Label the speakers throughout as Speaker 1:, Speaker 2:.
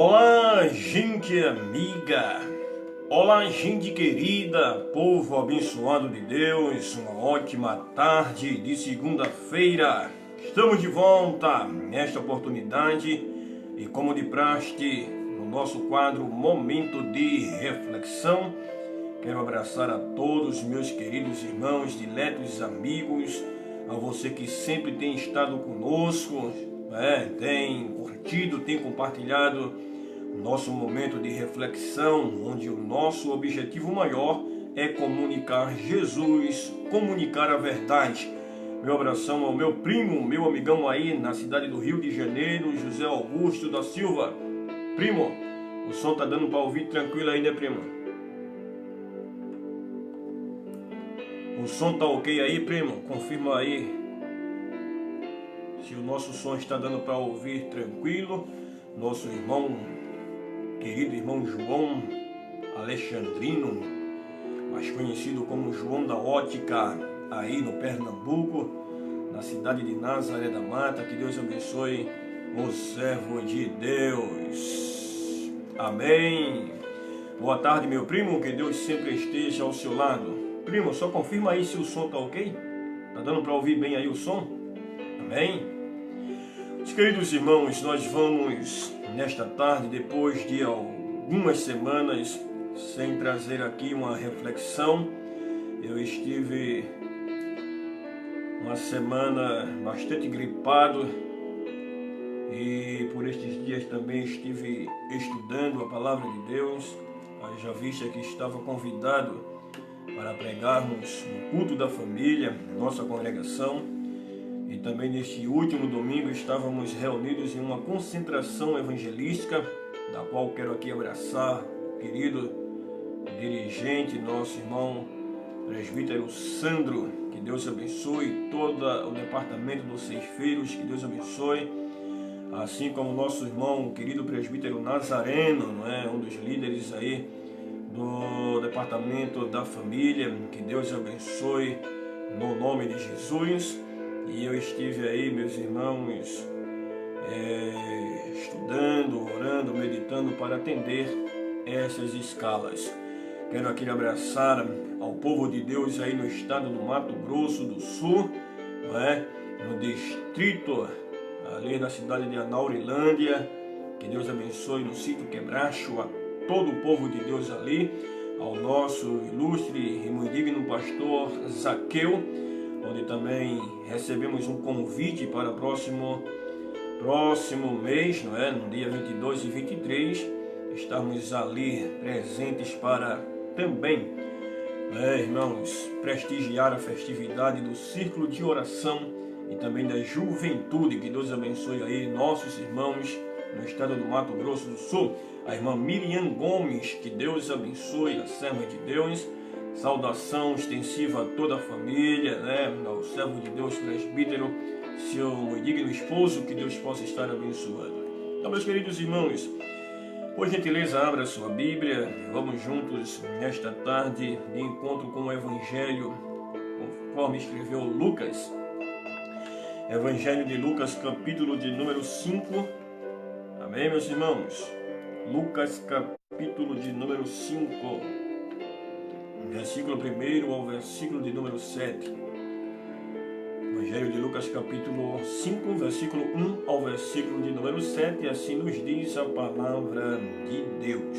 Speaker 1: Olá, gente amiga, olá, gente querida, povo abençoado de Deus, uma ótima tarde de segunda-feira. Estamos de volta nesta oportunidade e, como de praxe, no nosso quadro Momento de Reflexão, quero abraçar a todos meus queridos irmãos, diletos amigos, a você que sempre tem estado conosco, tem curtido, tem compartilhado nosso momento de reflexão, onde o nosso objetivo maior é comunicar Jesus, comunicar a verdade. Meu abração ao meu primo, meu amigão aí na cidade do Rio de Janeiro, José Augusto da Silva. Primo, o som tá dando para ouvir tranquilo aí, né, primo? O som tá ok aí, primo? Confirma aí se o nosso som está dando para ouvir tranquilo. Nosso irmão, querido irmão João Alexandrino, mais conhecido como João da Ótica, aí no Pernambuco, na cidade de Nazaré da Mata. Que Deus abençoe o servo de Deus. Amém. Boa tarde, meu primo, que Deus sempre esteja ao seu lado. Primo, só confirma aí se o som tá ok? Tá dando para ouvir bem aí o som? Amém? Os queridos irmãos, nós vamos nesta tarde, depois de algumas semanas sem trazer aqui uma reflexão. Eu estive uma semana bastante gripado e por estes dias também estive estudando a palavra de Deus. Já vista que estava convidado para pregarmos no culto da família, nossa congregação. E também neste último domingo estávamos reunidos em uma concentração evangelística, da qual quero aqui abraçar o querido dirigente, nosso irmão presbítero Sandro. Que Deus abençoe todo o departamento dos ceifeiros, que Deus abençoe, assim como nosso irmão, o querido presbítero Nazareno, um dos líderes aí do departamento da família. Que Deus abençoe no nome de Jesus. E eu estive aí, meus irmãos, estudando, orando, meditando para atender essas escalas. Quero aqui abraçar ao povo de Deus aí no estado do Mato Grosso do Sul, no distrito ali na cidade de Anaurilândia. Que Deus abençoe no sítio Quebracho a todo o povo de Deus ali, ao nosso ilustre e muito digno pastor Zaqueu, onde também recebemos um convite para o próximo mês, no dia 22 e 23, estarmos ali presentes para também, irmãos, prestigiar a festividade do Círculo de Oração e também da Juventude. Que Deus abençoe aí nossos irmãos no estado do Mato Grosso do Sul. A irmã Miriam Gomes, que Deus abençoe, a serva de Deus. Saudação extensiva a toda a família, ao servo de Deus, presbítero, seu digno esposo, que Deus possa estar abençoando. Então, meus queridos irmãos, por gentileza, abra sua Bíblia, vamos juntos nesta tarde de encontro com o Evangelho, conforme escreveu Lucas. Evangelho de Lucas, capítulo de número 5. Amém, meus irmãos? Lucas, capítulo de número 5. Versículo 1 ao versículo de número 7. Evangelho de Lucas, capítulo 5, versículo 1 ao versículo de número 7. Assim nos diz a palavra de Deus.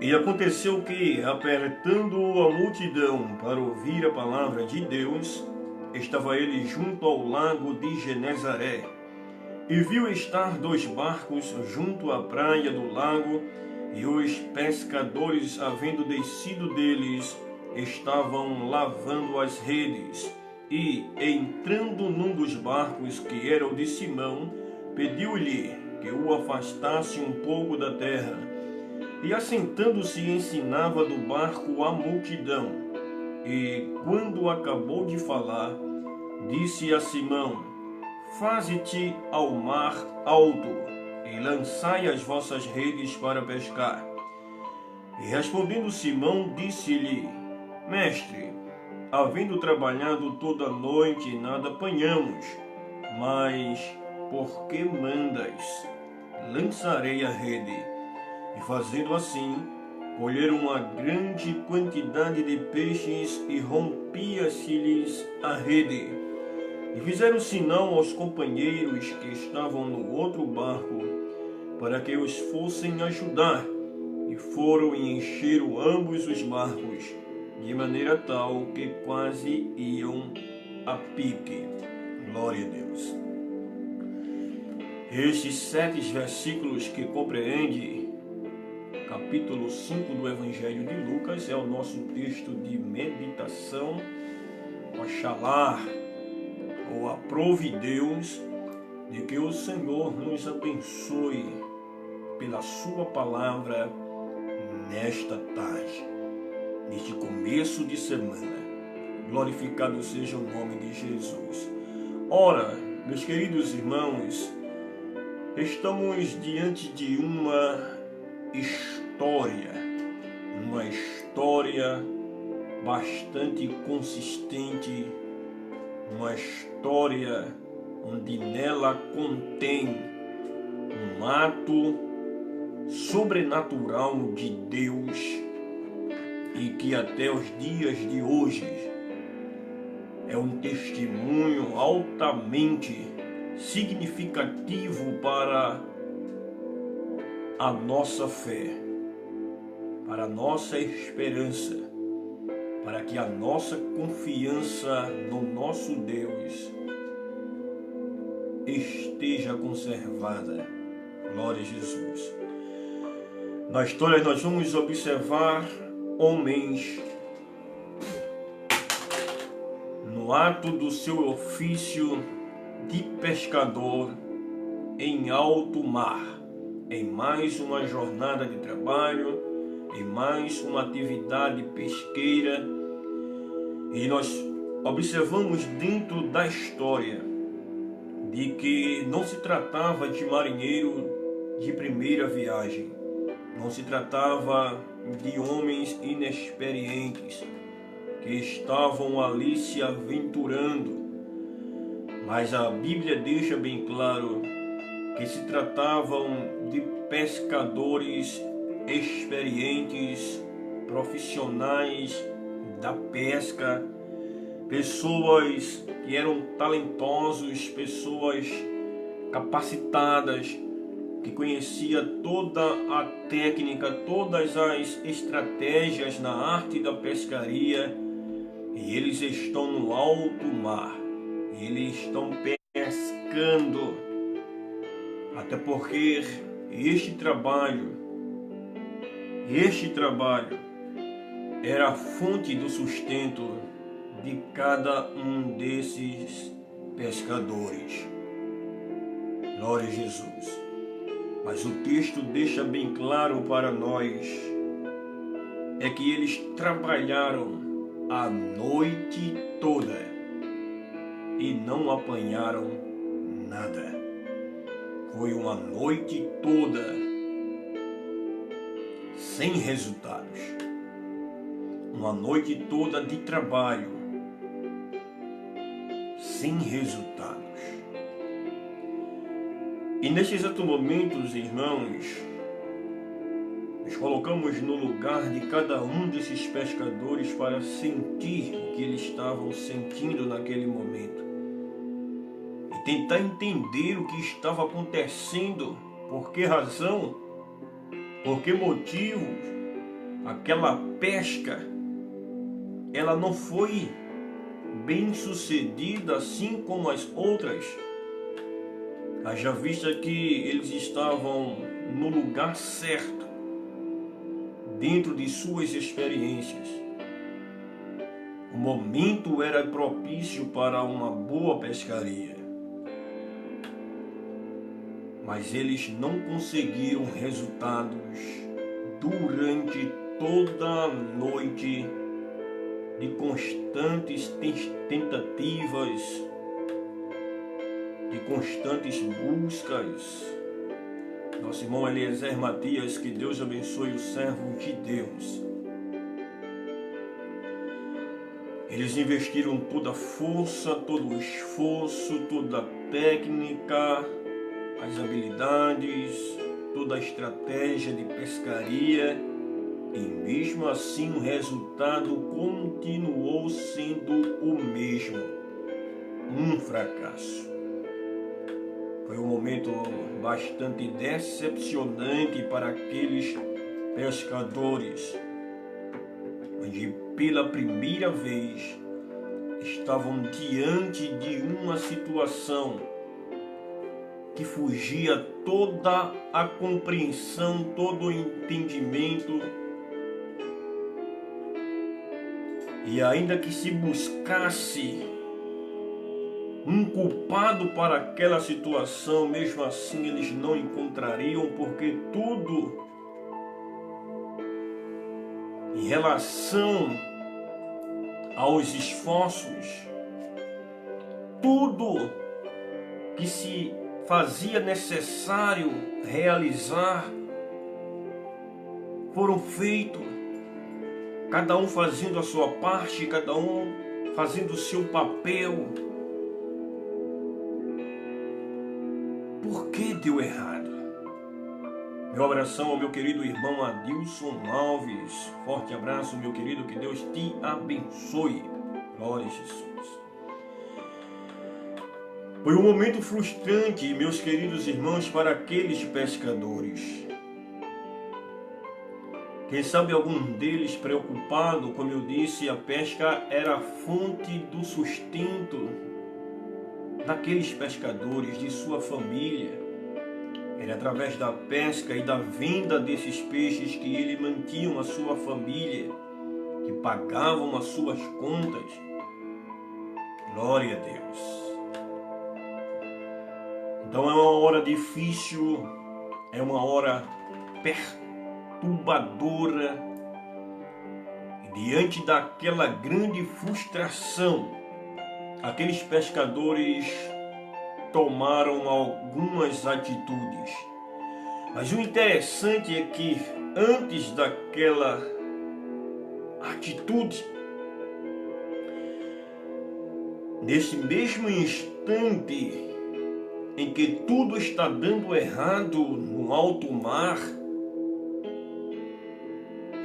Speaker 1: E aconteceu que, apertando a multidão para ouvir a palavra de Deus, estava ele junto ao lago de Genezaré, e viu estar 2 barcos junto à praia do lago, e os pescadores, havendo descido deles, estavam lavando as redes. E, entrando num dos barcos, que era o de Simão, pediu-lhe que o afastasse um pouco da terra. E, assentando-se, ensinava do barco a multidão. E, quando acabou de falar, disse a Simão: Faze-te ao mar alto, e lançai as vossas redes para pescar. E respondendo Simão, disse-lhe: Mestre, havendo trabalhado toda a noite, nada apanhamos, mas porque mandas, lançarei a rede. E fazendo assim, colheram uma grande quantidade de peixes e rompia-se-lhes a rede. E fizeram sinal aos companheiros que estavam no outro barco, para que os fossem ajudar. E foram e encheram ambos os barcos, de maneira tal que quase iam a pique. Glória a Deus. Estes 7 versículos que compreende capítulo 5 do Evangelho de Lucas é o nosso texto de meditação. Oxalá, ou aprove Deus, de que o Senhor nos abençoe pela sua palavra nesta tarde, neste começo de semana. Glorificado seja o nome de Jesus. Ora, meus queridos irmãos, estamos diante de uma história bastante consistente, uma história onde nela contém um ato sobrenatural de Deus e que até os dias de hoje é um testemunho altamente significativo para a nossa fé, para a nossa esperança, para que a nossa confiança no nosso Deus esteja conservada. Glória a Jesus. Na história nós vamos observar homens no ato do seu ofício de pescador em alto mar, em mais uma jornada de trabalho, em mais uma atividade pesqueira, e nós observamos dentro da história de que não se tratava de marinheiro de primeira viagem, não se tratava de homens inexperientes que estavam ali se aventurando, mas a Bíblia deixa bem claro que se tratavam de pescadores experientes, profissionais da pesca, pessoas que eram talentosos, pessoas capacitadas, que conhecia toda a técnica, todas as estratégias na arte da pescaria, e eles estão no alto mar, eles estão pescando, até porque este trabalho era a fonte do sustento de cada um desses pescadores. Glória a Jesus. Mas o texto deixa bem claro para nós é que eles trabalharam a noite toda e não apanharam nada. Foi uma noite toda sem resultados, uma noite toda de trabalho sem resultados. E neste exato momento, irmãos, nos colocamos no lugar de cada um desses pescadores para sentir o que eles estavam sentindo naquele momento e tentar entender o que estava acontecendo, por que razão, por que motivo aquela pesca ela não foi bem sucedida assim como as outras. Haja vista que eles estavam no lugar certo, dentro de suas experiências. O momento era propício para uma boa pescaria, mas eles não conseguiram resultados durante toda a noite de constantes tentativas, de constantes buscas. Nosso irmão Eliezer Matias, que Deus abençoe o servo de Deus. Eles investiram toda a força, todo o esforço, toda a técnica, as habilidades, toda a estratégia de pescaria, e mesmo assim o resultado continuou sendo o mesmo, um fracasso. Foi um momento bastante decepcionante para aqueles pescadores, onde pela primeira vez estavam diante de uma situação que fugia toda a compreensão, todo o entendimento. E ainda que se buscasse um culpado para aquela situação, mesmo assim eles não encontrariam, porque tudo em relação aos esforços, tudo que se fazia necessário realizar foram feitos, cada um fazendo a sua parte, cada um fazendo o seu papel. Por que deu errado? Meu abração ao meu querido irmão Adilson Alves. Forte abraço, meu querido, que Deus te abençoe. Glória a Jesus. Foi um momento frustrante, meus queridos irmãos, para aqueles pescadores. Quem sabe algum deles preocupado, como eu disse, a pesca era a fonte do sustento daqueles pescadores, de sua família. Era através da pesca e da venda desses peixes que eles mantinham a sua família, que pagavam as suas contas. Glória a Deus. Então é uma hora difícil, é uma hora perturbadora. E diante daquela grande frustração, aqueles pescadores tomaram algumas atitudes. Mas o interessante é que antes daquela atitude, nesse mesmo instante em que tudo está dando errado no alto mar,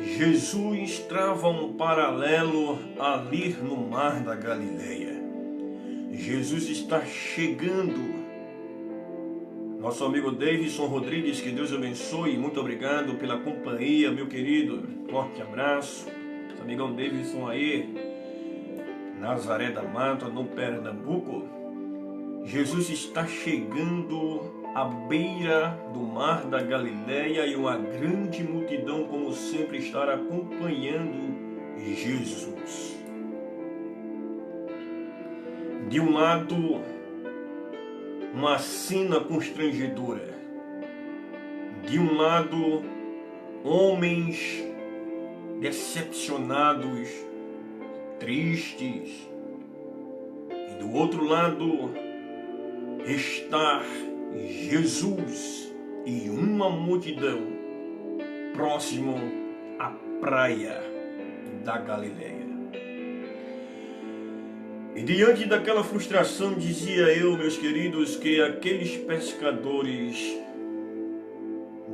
Speaker 1: Jesus trava um paralelo ali no mar da Galileia. Jesus está chegando. Nosso amigo Davidson Rodrigues, que Deus abençoe, muito obrigado pela companhia, meu querido, forte abraço. Nosso amigão Davidson aí, Nazaré da Mata, no Pernambuco. Jesus está chegando à beira do mar da Galileia e uma grande multidão, como sempre, está acompanhando Jesus. De um lado, uma cena constrangedora. De um lado, homens decepcionados, tristes. E do outro lado, está Jesus e uma multidão próximo à praia da Galileia. E diante daquela frustração, dizia eu, meus queridos, que aqueles pescadores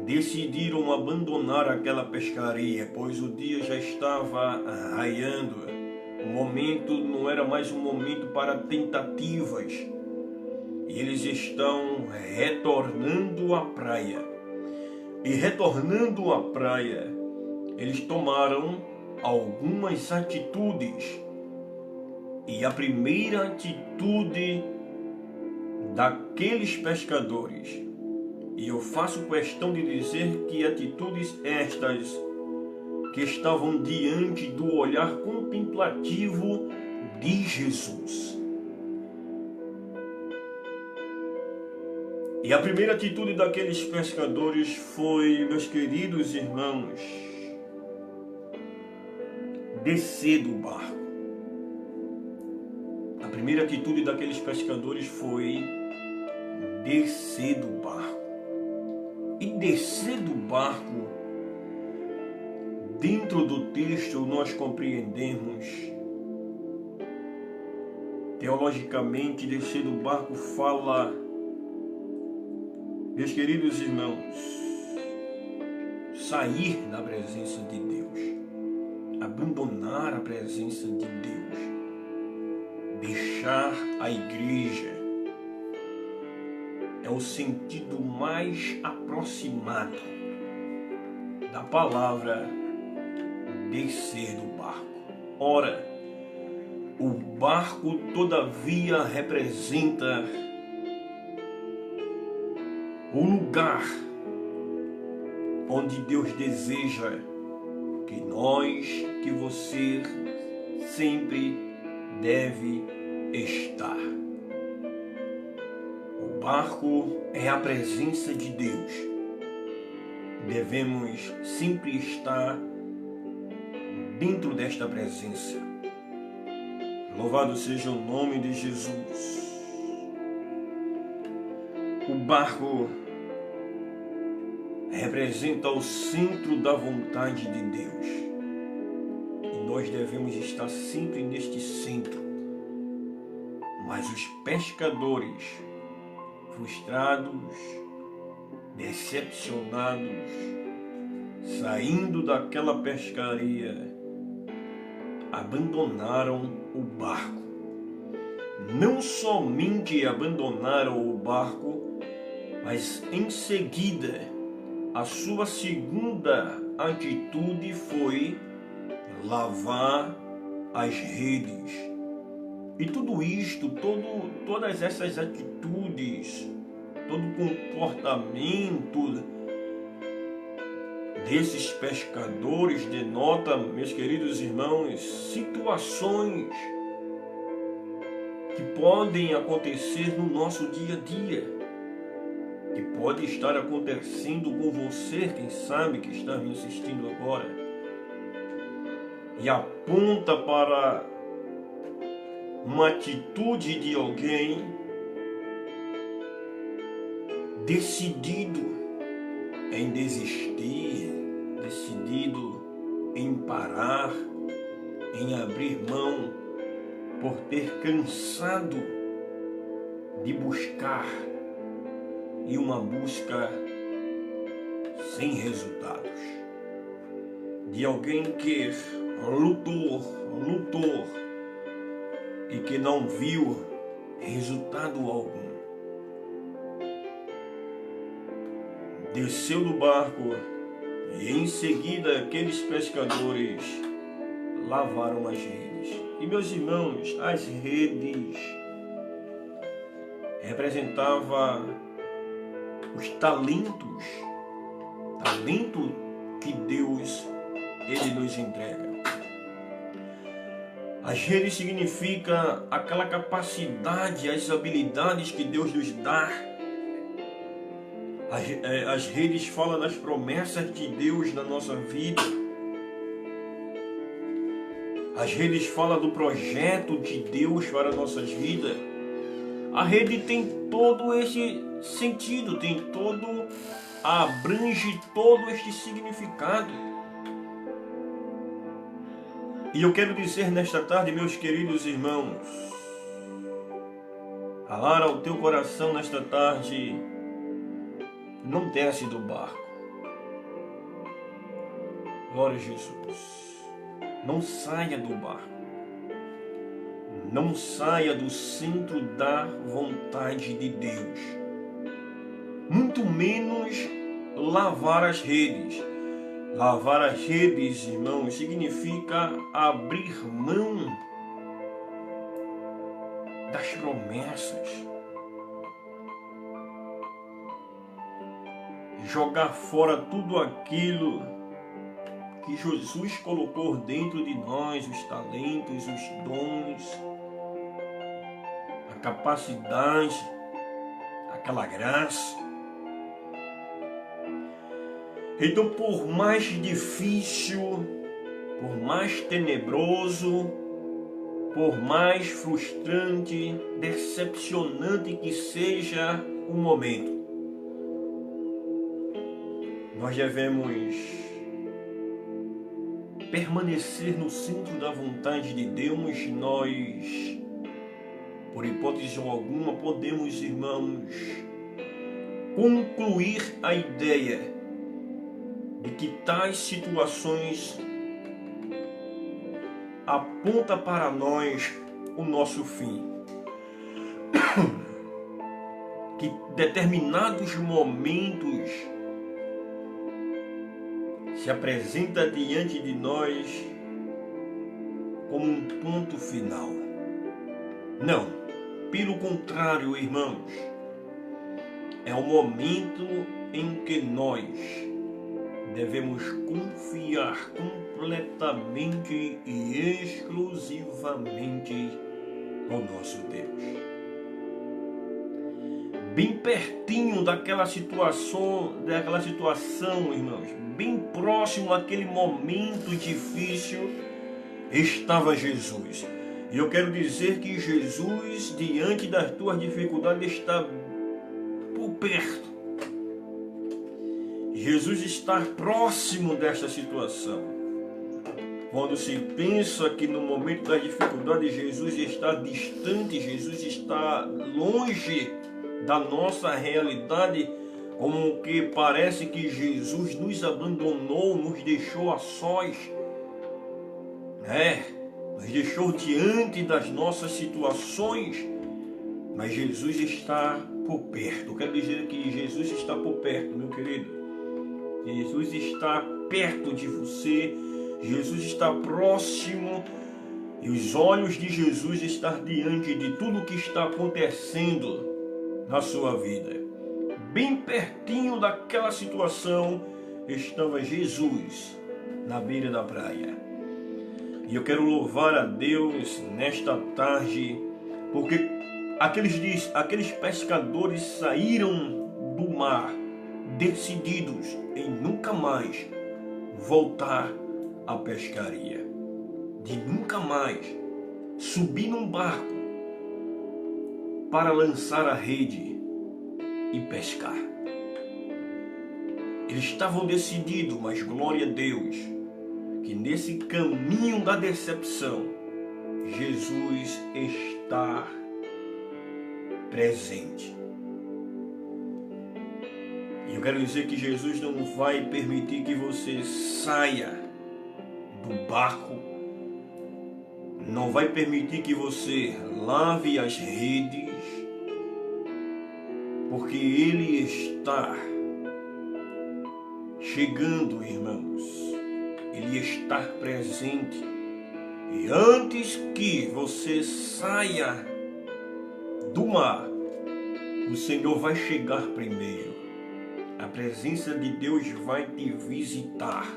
Speaker 1: decidiram abandonar aquela pescaria, pois o dia já estava raiando. O momento não era mais um momento para tentativas. E eles estão retornando à praia. E retornando à praia, eles tomaram algumas atitudes. E a primeira atitude daqueles pescadores, e eu faço questão de dizer que atitudes estas que estavam diante do olhar contemplativo de Jesus. E a primeira atitude daqueles pescadores foi, meus queridos irmãos, descer do barco. A primeira atitude daqueles pescadores foi descer do barco. E descer do barco, dentro do texto nós compreendemos teologicamente, descer do barco fala, meus queridos irmãos, sair da presença de Deus, abandonar a presença de Deus, deixar a igreja. É o sentido mais aproximado da palavra descer do barco. Ora, o barco todavia representa o lugar onde Deus deseja que nós, que você sempre deve estar. O barco é a presença de Deus. Devemos sempre estar dentro desta presença. Louvado seja o nome de Jesus. O barco representa o centro da vontade de Deus. E nós devemos estar sempre neste centro. Mas os pescadores, frustrados, decepcionados, saindo daquela pescaria, abandonaram o barco. Não somente abandonaram o barco, mas em seguida a sua segunda atitude foi lavar as redes. E tudo isto, todas essas atitudes, todo o comportamento desses pescadores denota, meus queridos irmãos, situações que podem acontecer no nosso dia a dia, que pode estar acontecendo com você, quem sabe, que está me assistindo agora, e aponta para uma atitude de alguém decidido em desistir, decidido em parar, em abrir mão, por ter cansado de buscar, e uma busca sem resultados, de alguém que lutou e que não viu resultado algum. Desceu do barco e em seguida aqueles pescadores lavaram as redes. E meus irmãos, as redes representavam os talentos que Deus ele nos entrega. As redes significa aquela capacidade, as habilidades que Deus nos dá. As redes falam das promessas de Deus na nossa vida. As redes falam do projeto de Deus para nossas vidas. A rede tem todo esse sentido, abrange todo este significado. E eu quero dizer nesta tarde, meus queridos irmãos, falar ao teu coração nesta tarde: não desce do barco. Glória a Jesus. Não saia do barco. Não saia do centro da vontade de Deus. Muito menos lavar as redes. Lavar as redes, irmãos, significa abrir mão das promessas. Jogar fora tudo aquilo que Jesus colocou dentro de nós, os talentos, os dons, a capacidade, aquela graça. Então, por mais difícil, por mais tenebroso, por mais frustrante, decepcionante que seja o momento, nós devemos permanecer no centro da vontade de Deus. Nós por hipótese alguma, podemos, irmãos, concluir a ideia de que tais situações apontam para nós o nosso fim. Que determinados momentos se apresenta diante de nós como um ponto final. Não, pelo contrário, irmãos, é o momento em que nós devemos confiar completamente e exclusivamente no nosso Deus. Bem pertinho daquela situação, irmãos, bem próximo àquele momento difícil, estava Jesus. E eu quero dizer que Jesus, diante das tuas dificuldades, está por perto. Jesus está próximo desta situação. Quando se pensa que no momento da dificuldade Jesus está distante, Jesus está longe da nossa realidade, como que parece que Jesus nos abandonou, nos deixou a sós, nos deixou diante das nossas situações, mas Jesus está por perto. Eu quero dizer que Jesus está por perto, meu querido. Jesus está perto de você, Jesus está próximo, e os olhos de Jesus estão diante de tudo o que está acontecendo na sua vida. Bem pertinho daquela situação estava Jesus na beira da praia. E eu quero louvar a Deus nesta tarde, porque aqueles pescadores saíram do mar decididos em nunca mais voltar à pescaria, de nunca mais subir num barco para lançar a rede e pescar. Eles estavam decididos, mas glória a Deus, que nesse caminho da decepção, Jesus está presente. E eu quero dizer que Jesus não vai permitir que você saia do barco, não vai permitir que você lave as redes, porque Ele está chegando, irmãos. Ele está presente. E antes que você saia do mar, o Senhor vai chegar primeiro. A presença de Deus vai te visitar.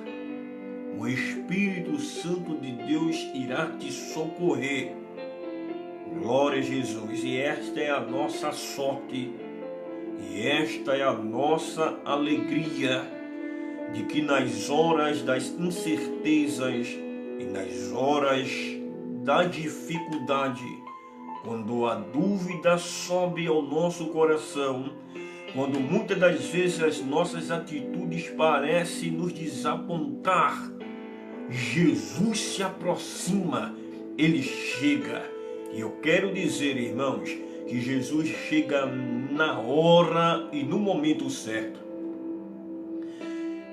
Speaker 1: O Espírito Santo de Deus irá te socorrer. Glória a Jesus. E esta é a nossa sorte. E esta é a nossa alegria, de que nas horas das incertezas e nas horas da dificuldade, quando a dúvida sobe ao nosso coração, quando muitas das vezes as nossas atitudes parecem nos desapontar, Jesus se aproxima, Ele chega. E eu quero dizer, irmãos, que Jesus chega na hora e no momento certo.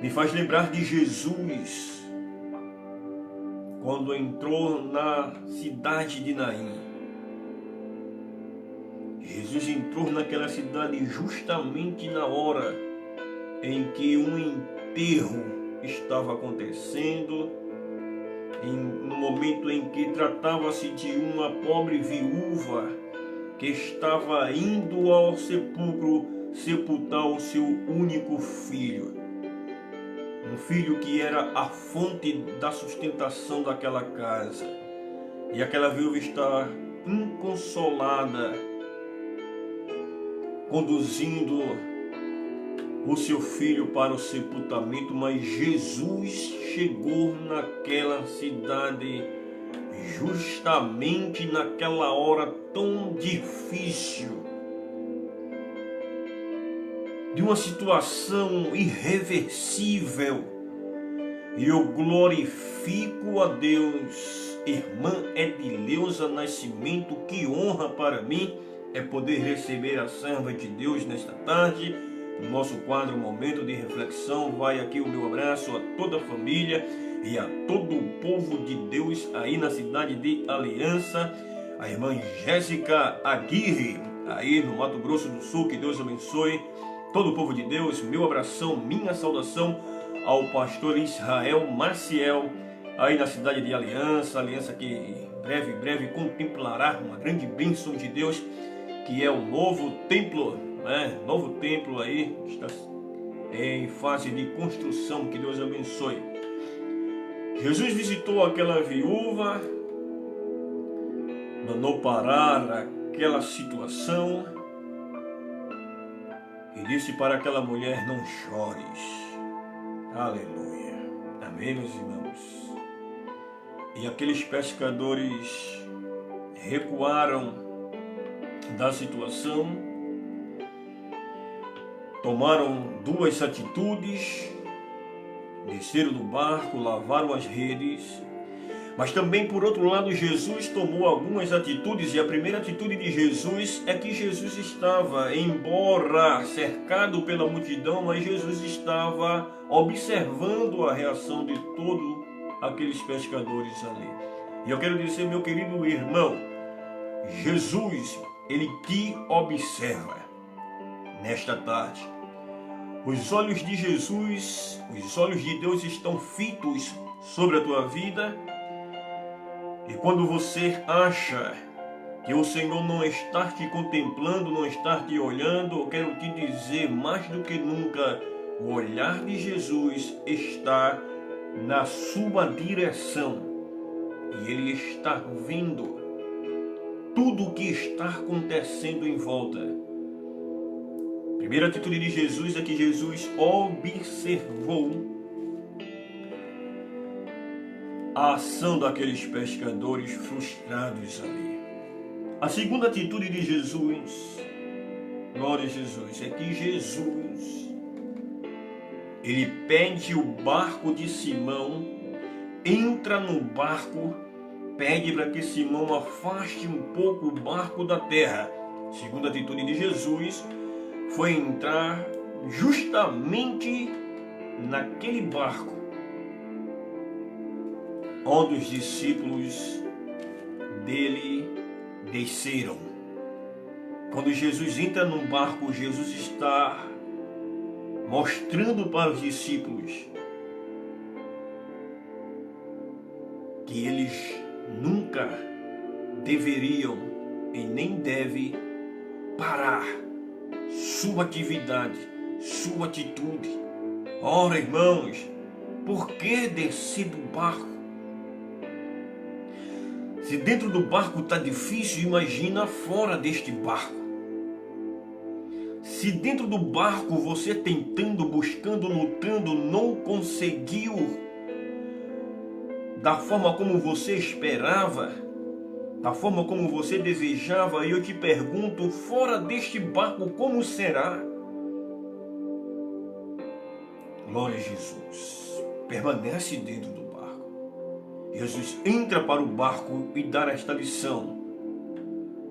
Speaker 1: Me faz lembrar de Jesus quando entrou na cidade de Naim. Jesus entrou naquela cidade justamente na hora em que um enterro estava acontecendo, no momento em que tratava-se de uma pobre viúva que estava indo ao sepulcro sepultar o seu único filho. Um filho que era a fonte da sustentação daquela casa. E aquela viúva está inconsolada, conduzindo o seu filho para o sepultamento, mas Jesus chegou naquela cidade justamente naquela hora tão difícil, de uma situação irreversível. E eu glorifico a Deus irmã Edileuza Nascimento. Que honra para mim é poder receber a serva de Deus nesta tarde. No nosso quadro Momento de Reflexão, vai aqui o meu abraço a toda a família e a todo o povo de Deus aí na cidade de Aliança. A irmã Jéssica Aguirre, aí no Mato Grosso do Sul, que Deus abençoe todo o povo de Deus. Meu abração, minha saudação ao pastor Israel Maciel, aí na cidade de Aliança que breve contemplará uma grande bênção de Deus, que é o novo templo, né? Novo templo aí, está em fase de construção, que Deus abençoe. Jesus visitou aquela viúva, mandou parar aquela situação e disse para aquela mulher: não chores. Aleluia. Amém, meus irmãos. E aqueles pescadores recuaram da situação, tomaram duas atitudes: desceram do barco, lavaram as redes. Mas também, por outro lado, Jesus tomou algumas atitudes, e a primeira atitude de Jesus é que Jesus estava, embora cercado pela multidão, mas Jesus estava observando a reação de todos aqueles pescadores ali. E eu quero dizer, meu querido irmão, Jesus, ele te observa nesta tarde. Os olhos de Jesus, os olhos de Deus estão fitos sobre a tua vida. E quando você acha que o Senhor não está te contemplando, não está te olhando, eu quero te dizer, mais do que nunca, o olhar de Jesus está na sua direção. E Ele está vendo tudo o que está acontecendo em volta. A primeira atitude de Jesus é que Jesus observou a ação daqueles pescadores frustrados ali. A segunda atitude de Jesus, glória a Jesus, é que Jesus, ele pede o barco de Simão, entra no barco, pede para que Simão afaste um pouco o barco da terra. A segunda atitude de Jesus foi entrar justamente naquele barco onde os discípulos dele desceram. Quando Jesus entra num barco, Jesus está mostrando para os discípulos que eles nunca deveriam e nem devem parar sua atividade, sua atitude. Ora, irmãos, por que descer do barco? Se dentro do barco está difícil, imagina fora deste barco. Se dentro do barco você tentando, buscando, lutando, não conseguiu da forma como você esperava, da forma como você desejava, e eu te pergunto, fora deste barco, como será? Glória a Jesus. Permanece dentro do barco. Jesus entra para o barco e dá esta lição.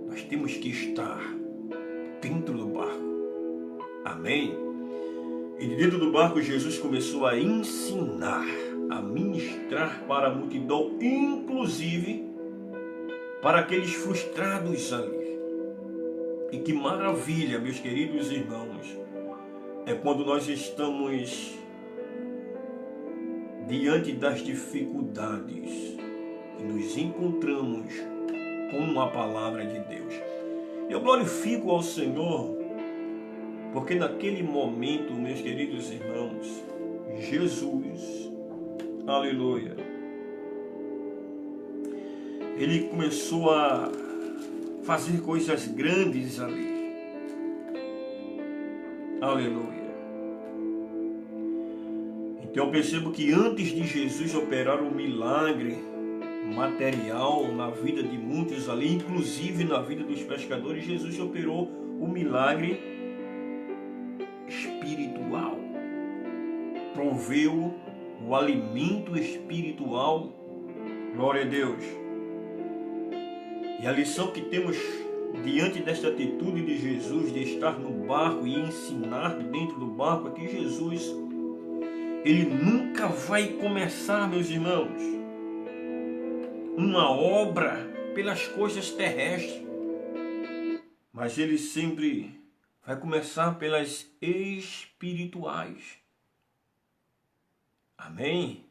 Speaker 1: Nós temos que estar dentro do barco. Amém? E dentro do barco Jesus começou a ensinar, a ministrar para a multidão, inclusive para aqueles frustrados ali. E que maravilha, meus queridos irmãos, é quando nós estamos diante das dificuldades e nos encontramos com a palavra de Deus. Eu glorifico ao Senhor, porque naquele momento, meus queridos irmãos, Jesus, aleluia, ele começou a fazer coisas grandes ali. Aleluia. Então eu percebo que antes de Jesus operar um milagre material na vida de muitos ali, inclusive na vida dos pescadores, Jesus operou o milagre espiritual. Proveu o alimento espiritual. Glória a Deus. E a lição que temos diante desta atitude de Jesus de estar no barco e ensinar dentro do barco é que Jesus, ele nunca vai começar, meus irmãos, uma obra pelas coisas terrestres, mas ele sempre vai começar pelas espirituais. Amém?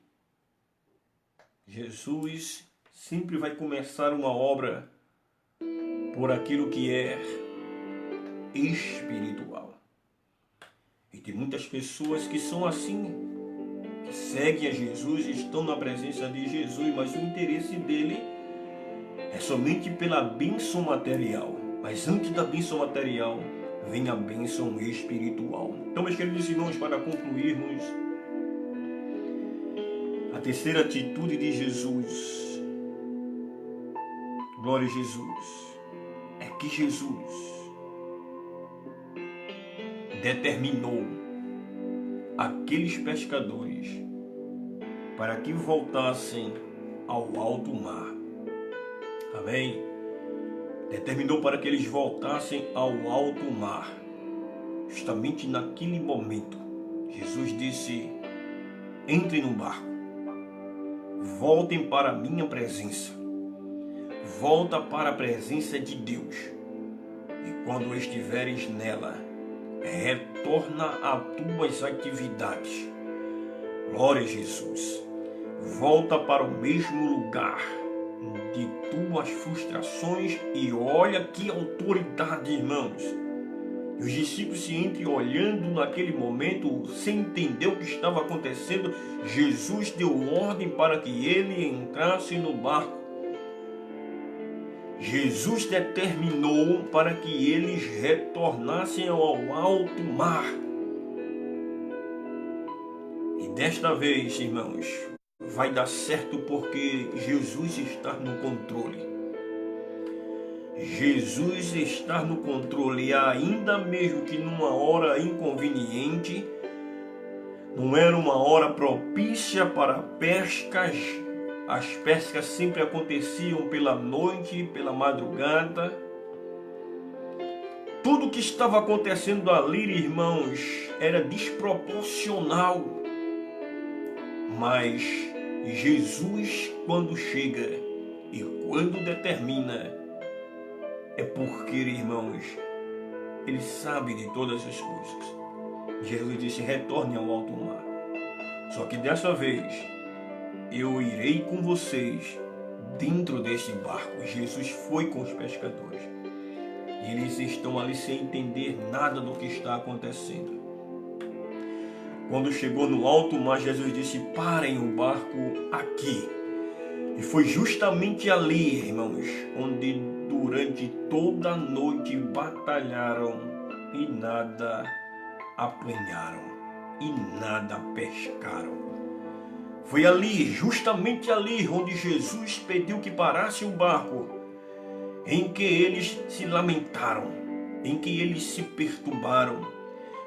Speaker 1: Jesus sempre vai começar uma obra por aquilo que é espiritual. E tem muitas pessoas que são assim, que seguem a Jesus, estão na presença de Jesus, mas o interesse dele é somente pela bênção material. Mas antes da bênção material, vem a bênção espiritual. Então, meus queridos irmãos, para concluirmos, a terceira atitude de Jesus, glória a Jesus, é que Jesus determinou aqueles pescadores para que voltassem ao alto mar. Amém? Determinou para que eles voltassem ao alto mar. Justamente naquele momento, Jesus disse: entrem no barco, voltem para a minha presença, volta para a presença de Deus, e quando estiveres nela, retorna a tuas atividades. Glória a Jesus. Volta para o mesmo lugar de tuas frustrações e olha que autoridade, irmãos. E os discípulos se olhando naquele momento, sem entender o que estava acontecendo. Jesus deu ordem para que ele entrasse no barco. Jesus determinou para que eles retornassem ao alto mar. E desta vez, irmãos, vai dar certo porque Jesus está no controle. Jesus está no controle, e ainda mesmo que numa hora inconveniente, não era uma hora propícia para pescas. As pescas sempre aconteciam pela noite, pela madrugada. Tudo que estava acontecendo ali, irmãos, era desproporcional. Mas Jesus, quando chega e quando determina, é porque, irmãos, ele sabe de todas as coisas. Jesus disse: retorne ao alto mar. Só que dessa vez, eu irei com vocês dentro deste barco. Jesus foi com os pescadores. E eles estão ali sem entender nada do que está acontecendo. Quando chegou no alto mar, Jesus disse: parem o barco aqui. E foi justamente ali, irmãos, onde durante toda a noite batalharam e nada apanharam e nada pescaram. Foi ali, justamente ali, onde Jesus pediu que parasse o barco, em que eles se lamentaram, em que eles se perturbaram,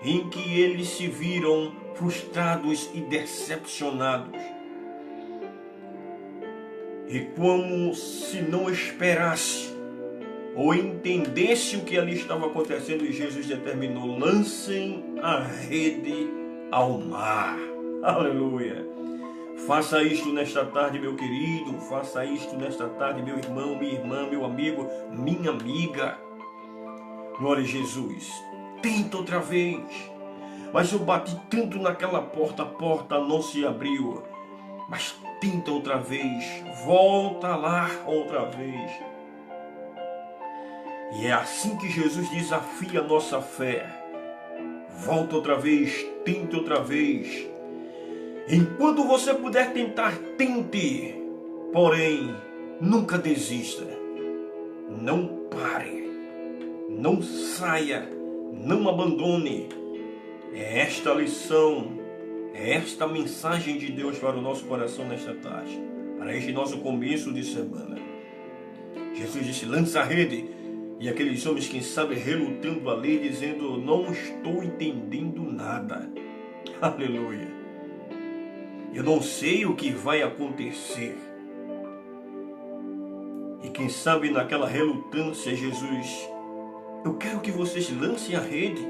Speaker 1: em que eles se viram frustrados e decepcionados. E como se não esperasse ou entendesse o que ali estava acontecendo, Jesus determinou: lancem a rede ao mar. Aleluia! Faça isto nesta tarde, meu querido. Faça isto nesta tarde, meu irmão, minha irmã, meu amigo, minha amiga. Glória a Jesus. Tenta outra vez. Mas eu bati tanto naquela porta, a porta não se abriu. Mas tenta outra vez. Volta lá outra vez. E é assim que Jesus desafia a nossa fé. Volta outra vez, tenta outra vez. Enquanto você puder tentar, tente. Porém, nunca desista. Não pare. Não saia. Não abandone. É esta lição, é esta mensagem de Deus para o nosso coração nesta tarde, para este nosso começo de semana. Jesus disse: lança a rede. E aqueles homens, quem sabe, relutando ali, dizendo: não estou entendendo nada. Aleluia. Eu não sei o que vai acontecer. E quem sabe naquela relutância, Jesus, eu quero que vocês lancem a rede.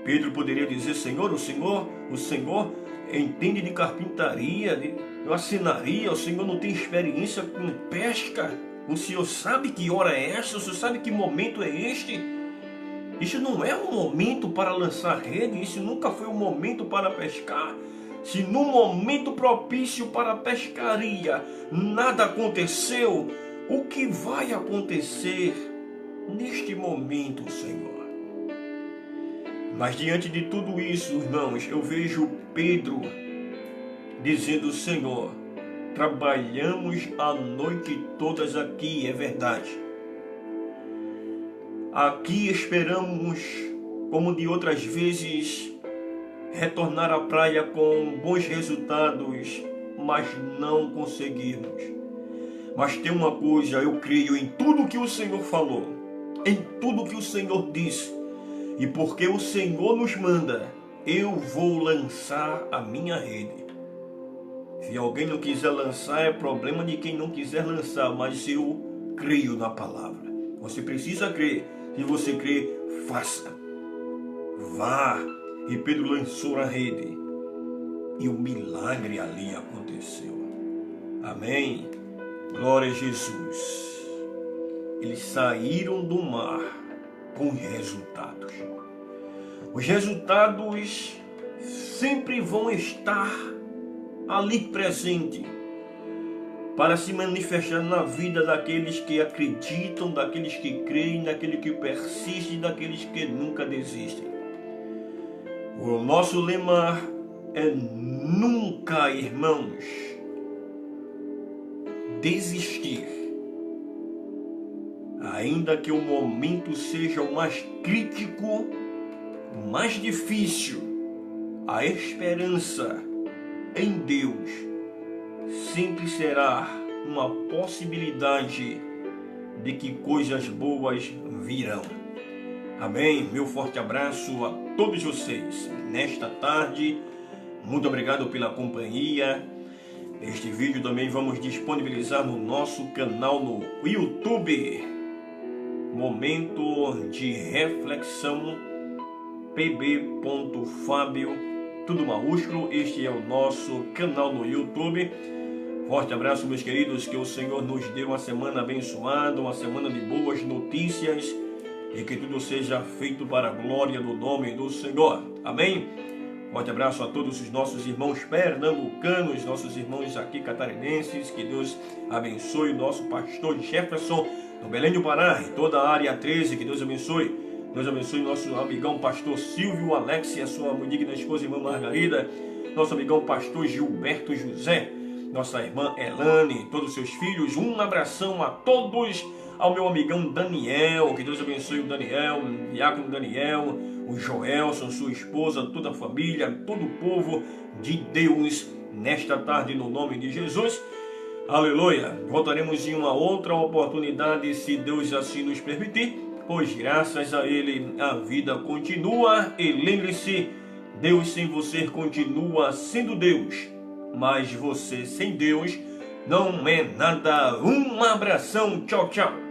Speaker 1: Pedro poderia dizer, Senhor, o Senhor entende de carpintaria, de marcenaria, o Senhor não tem experiência com pesca, o Senhor sabe que hora é esta, o Senhor sabe que momento é este. Isso não é um momento para lançar rede, isso nunca foi um momento para pescar. Se no momento propício para a pescaria nada aconteceu, o que vai acontecer neste momento, Senhor? Mas diante de tudo isso, irmãos, eu vejo Pedro dizendo, Senhor, trabalhamos a noite todas aqui, é verdade. Aqui esperamos, como de outras vezes, retornar à praia com bons resultados, mas não conseguimos. Mas tem uma coisa, eu creio em tudo que o Senhor falou, em tudo que o Senhor disse, e porque o Senhor nos manda, eu vou lançar a minha rede. Se alguém não quiser lançar, é problema de quem não quiser lançar, mas eu creio na palavra. Você precisa crer. Se você crê, faça. Vá. E Pedro lançou a rede. E o milagre ali aconteceu. Amém. Glória a Jesus. Eles saíram do mar com resultados. Os resultados sempre vão estar ali presente para se manifestar na vida daqueles que acreditam, daqueles que creem, daqueles que persistem, daqueles que nunca desistem. O nosso lema é nunca, irmãos, desistir. Ainda que o momento seja o mais crítico, o mais difícil, a esperança em Deus sempre será uma possibilidade de que coisas boas virão. Amém? Meu forte abraço a todos vocês nesta tarde. Muito obrigado pela companhia. Este vídeo também vamos disponibilizar no nosso canal no YouTube. Momento de reflexão pb.fabio, tudo maiúsculo. Este é o nosso canal no YouTube. Forte abraço, meus queridos, que o Senhor nos dê uma semana abençoada, uma semana de boas notícias e que tudo seja feito para a glória do nome do Senhor. Amém? Forte abraço a todos os nossos irmãos pernambucanos, nossos irmãos aqui catarinenses. Que Deus abençoe o nosso pastor Jefferson, no Belém do Pará, e toda a área 13. Que Deus abençoe. Deus abençoe nosso amigão pastor Silvio Alex e a sua digna esposa, irmã Margarida. Nosso amigão pastor Gilberto José. Nossa irmã Elane, todos os seus filhos. Um abração a todos. Ao meu amigão Daniel, que Deus abençoe o Daniel, o diácono Daniel, o Joelson, sua esposa, toda a família, todo o povo de Deus, nesta tarde, no nome de Jesus. Aleluia! Voltaremos em uma outra oportunidade, se Deus assim nos permitir, pois graças a Ele a vida continua. E lembre-se, Deus sem você continua sendo Deus, mas você sem Deus não é nada. Um abração, tchau, tchau.